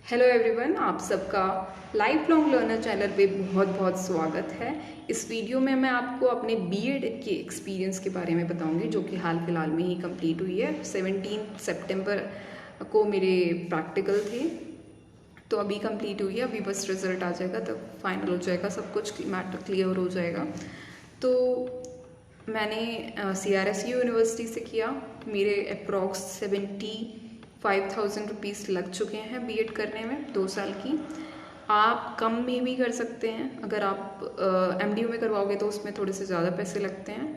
Hello everyone, आप सबका life long learner channel पे बहुत बहुत स्वागत है। इस वीडियो में मैं आपको अपने बीएड के एक्सपीरियंस के बारे में बताऊंगी, जो कि हाल फिलहाल में ही कंप्लीट हुई है। 17 सितंबर को मेरे प्रैक्टिकल थे, तो अभी कंप्लीट हुई है। अभी बस रिजल्ट आ जाएगा तब फाइनल हो जाएगा, सब कुछ मैटर क्लियर हो जाएगा। तो मैंने CRSU यूनिवर्सिटी से किया। मेरे अप्रॉक्स 75,000 रुपीज़ लग चुके हैं बीएड करने में 2 साल की। आप कम में भी कर सकते हैं। अगर आप MDU में करवाओगे तो उसमें थोड़े से ज़्यादा पैसे लगते हैं,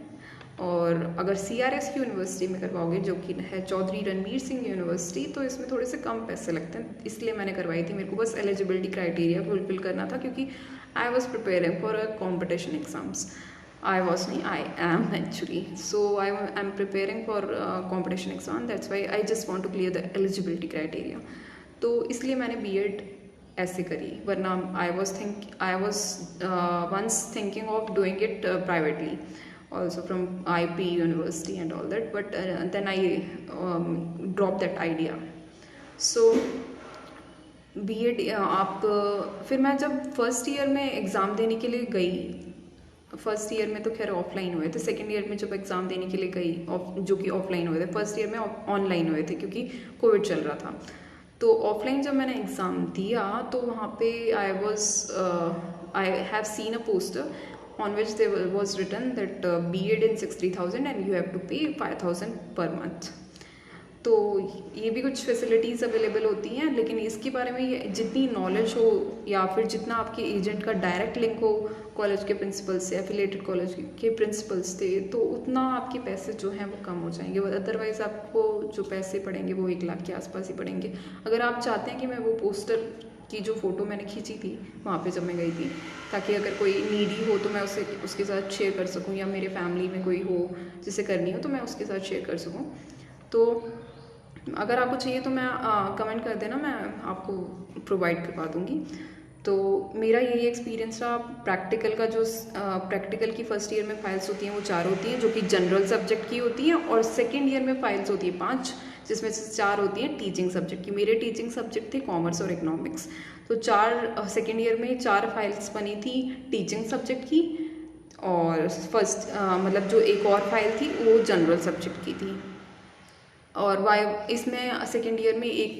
और अगर CRSU यूनिवर्सिटी में करवाओगे, जो कि है चौधरी रणवीर सिंह यूनिवर्सिटी, तो इसमें थोड़े से कम पैसे लगते हैं। इसलिए मैंने करवाई थी। मेरे को बस एलिजिबिलिटी क्राइटेरिया फुलफिल करना था, क्योंकि I was preparing for a competition exams. I was नहीं, I am actually. So I'm preparing for competition exam. That's why I just want to clear the eligibility criteria. तो इसलिए मैंने BEd ऐसे करी, वरना I was once thinking of doing it privately, also from IP University and all that. But then I dropped that idea. So BEd आप फिर मैं जब फर्स्ट ईयर में एग्ज़ाम देने के लिए गई, फर्स्ट ईयर में तो खैर ऑफलाइन हुए थे। सेकेंड ईयर में जब एग्ज़ाम देने के लिए गई, जो कि ऑफलाइन हुए थे। फर्स्ट ईयर में ऑनलाइन हुए थे, क्योंकि कोविड चल रहा था। तो ऑफलाइन जब मैंने एग्ज़ाम दिया तो वहाँ पे I have seen a poster on which there was written that BEd in 60,000 and you have to pay 5,000 per month. तो ये भी कुछ फैसिलिटीज़ अवेलेबल होती हैं, लेकिन इसके बारे में जितनी नॉलेज हो, या फिर जितना आपके एजेंट का डायरेक्ट लिंक हो कॉलेज के प्रिंसिपल से, एफिलेटेड कॉलेज के प्रिंसिपल्स से, तो उतना आपके पैसे जो हैं वो कम हो जाएंगे। अदरवाइज़ आपको जो पैसे पड़ेंगे वो 1 लाख के आसपास ही पड़ेंगे। अगर आप चाहते हैं कि मैं वो पोस्टर की जो फ़ोटो मैंने खींची थी वहाँ पे जब मैं गई थी, ताकि अगर कोई नीडी हो तो मैं उसके साथ शेयर कर सकूँ, या मेरे फैमिली में कोई हो जिसे करनी हो तो मैं उसके साथ शेयर कर सकूँ। तो अगर आपको चाहिए तो मैं कमेंट कर देना, मैं आपको प्रोवाइड करवा दूँगी। तो मेरा यही एक्सपीरियंस रहा। प्रैक्टिकल का जो प्रैक्टिकल की फ़र्स्ट ईयर में फ़ाइल्स होती हैं वो 4 होती हैं, जो कि जनरल सब्जेक्ट की होती हैं, और सेकेंड ईयर में फ़ाइल्स होती हैं 5, जिसमें से 4 होती हैं टीचिंग सब्जेक्ट की। मेरे टीचिंग सब्जेक्ट थे कॉमर्स और इकोनॉमिक्स। तो 4 सेकेंड ईयर में 4 फाइल्स बनी थी टीचिंग सब्जेक्ट की, और फर्स्ट मतलब जो एक और फाइल थी वो जनरल सब्जेक्ट की थी। और इसमें सेकेंड ईयर में एक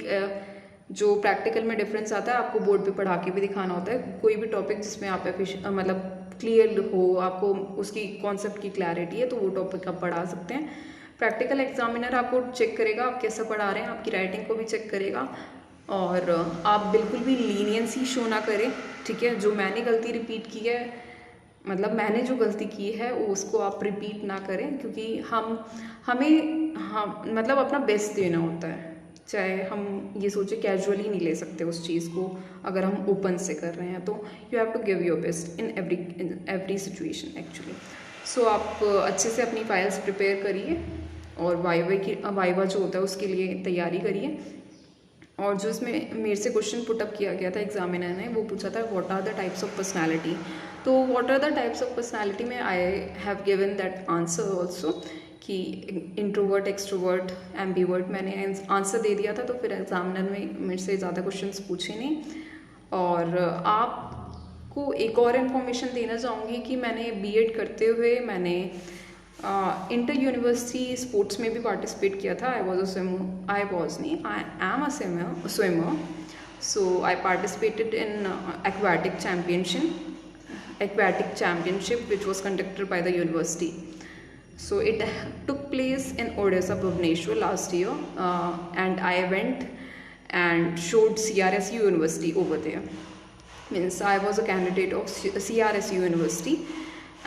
जो प्रैक्टिकल में डिफरेंस आता है, आपको बोर्ड पे पढ़ा के भी दिखाना होता है कोई भी टॉपिक जिसमें आप मतलब क्लियर हो, आपको उसकी कॉन्सेप्ट की क्लैरिटी है, तो वो टॉपिक आप पढ़ा सकते हैं। प्रैक्टिकल एग्जामिनर आपको चेक करेगा आप कैसा पढ़ा रहे हैं, आपकी राइटिंग को भी चेक करेगा, और आप बिल्कुल भी लीनियंसी शो ना करें, ठीक है। जो मैंने गलती रिपीट की है, मतलब मैंने जो गलती की है उसको आप रिपीट ना करें, क्योंकि हमें मतलब अपना बेस्ट देना होता है। चाहे हम ये सोचे कैजुअली नहीं ले सकते उस चीज़ को, अगर हम ओपन से कर रहे हैं तो you have to give your best in every situation actually. So आप अच्छे से अपनी फाइल्स प्रिपेयर करिए, और वाइवा जो होता है उसके लिए तैयारी करिए। और जो इसमें मेरे से क्वेश्चन पुटअप किया गया था एग्जामिनर ने, वो पूछा था what are the types of personality. तो what are the types of personality में I have given that answer also, कि इंट्रोवर्ट, एक्सट्रोवर्ट, एम्बीवर्ट, मैंने आंसर दे दिया था। तो फिर एग्जामिनर में मेरे से ज़्यादा क्वेश्चंस पूछे नहीं। और आपको एक और इन्फॉर्मेशन देना चाहूँगी कि मैंने बीएड करते हुए मैंने इंटर यूनिवर्सिटी स्पोर्ट्स में भी पार्टिसिपेट किया था। I am a swimmer. So I participated in aquatic championship which was conducted by the university. So it took place in Odisha, Bhubaneswar last year, and I went and showed CRSU University over there. Means I was a candidate of CRSU University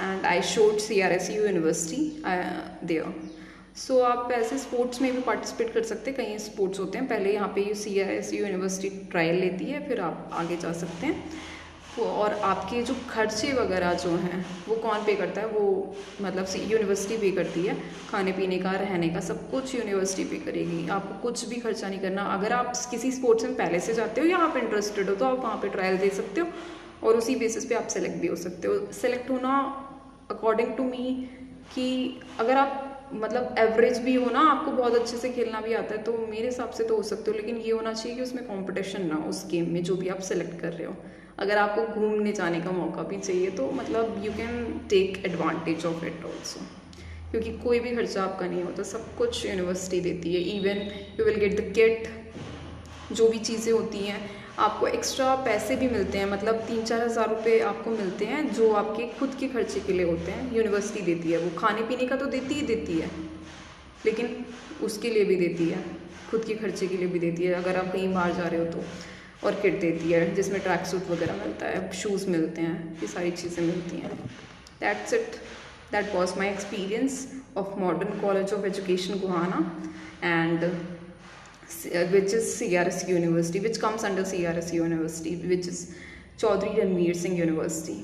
and I showed CRSU University there. सो आप ऐसे sports में भी participate कर सकते हैं। कई sports होते हैं, पहले यहाँ पे CRSU यूनिवर्सिटी ट्रायल लेती है, फिर आप आगे जा सकते हैं। और आपके जो खर्चे वगैरह जो हैं वो कौन पे करता है, वो मतलब यूनिवर्सिटी पे करती है। खाने पीने का, रहने का, सब कुछ यूनिवर्सिटी पे करेगी। आपको कुछ भी खर्चा नहीं करना। अगर आप किसी स्पोर्ट्स में पहले से जाते हो या आप इंटरेस्टेड हो तो आप वहाँ पे ट्रायल दे सकते हो, और उसी बेसिस पे आप सेलेक्ट भी हो सकते हो। सेलेक्ट होना अकॉर्डिंग टू मी, कि अगर आप मतलब एवरेज भी हो ना, आपको बहुत अच्छे से खेलना भी आता है, तो मेरे हिसाब से तो हो सकते हो, लेकिन ये होना चाहिए कि उसमें कंपटीशन ना हो उस गेम में जो भी आप सेलेक्ट कर रहे हो। अगर आपको घूमने जाने का मौका भी चाहिए तो मतलब you can take advantage of it also, क्योंकि कोई भी खर्चा आपका नहीं होता, सब कुछ यूनिवर्सिटी देती है। Even you will get the kit, जो भी चीज़ें होती हैं, आपको एक्स्ट्रा पैसे भी मिलते हैं, मतलब 3-4 हज़ार रुपये आपको मिलते हैं जो आपके खुद के खर्चे के लिए होते हैं, यूनिवर्सिटी देती है। वो खाने पीने का तो देती ही देती है, लेकिन उसके लिए भी देती है, खुद के खर्चे के लिए भी देती है अगर आप कहीं बाहर जा रहे हो तो। और किट देती है जिसमें ट्रैक सूट वगैरह मिलता है, शूज़ मिलते हैं, ये सारी चीज़ें मिलती हैं। That's it, that was my experience of modern college of education Gohana, and which is CRS University, which comes under CRS University, which is Chaudhry Ranveer Singh University.